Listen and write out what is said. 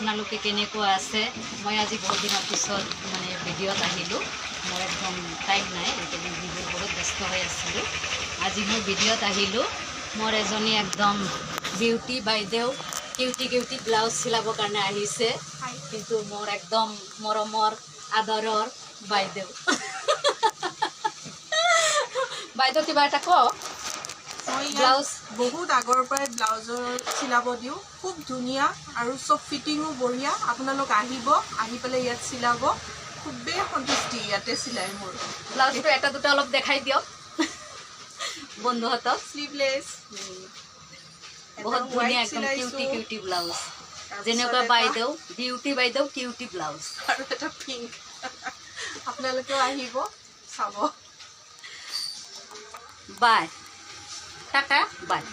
আপোনালোকে কেনেকুৱা আছে মই আজি বহুত দিনৰ পিছত মানে ভিডিঅ'ত আহিলোঁ মোৰ একদম টাইম নাই এইকেইদিন ভিডিঅ' বহুত ব্যস্ত হৈ আছিলোঁ আজি মই ভিডিঅ'ত আহিলোঁ মোৰ এজনী একদম বিউটি বাইদেউ কিউটি ব্লাউজ চিলাবৰ কাৰণে আহিছে কিন্তু মোৰ একদম মৰমৰ আদৰৰ বাইদেউ বাইদেউ কিবা এটা কওক ব্লাউজ বহুত আগৰ পৰাই ব্লাউজৰ চিলাব দিওঁ খুব ধুনীয়া আৰু চব ফিটিঙো বঢ়িয়া আপোনালোক আহিব আহি পেলাই ইয়াত চিলাব খুবেই সন্তুষ্টি ইয়াতে চিলাই মোৰ ব্লাউজটো এটা দুটা অলপ দেখাই দিয়ক বন্ধুহঁতক স্লিভলেছ বহুত ধুনীয়া একদম কিউটি ব্লাউজ যেনেকুৱা বাইদেউ বিউটি বাইদেউ কিউটি ব্লাউজ আৰু এটা পিংক আপোনালোকেও আহিব চাব বাই টাটা বাই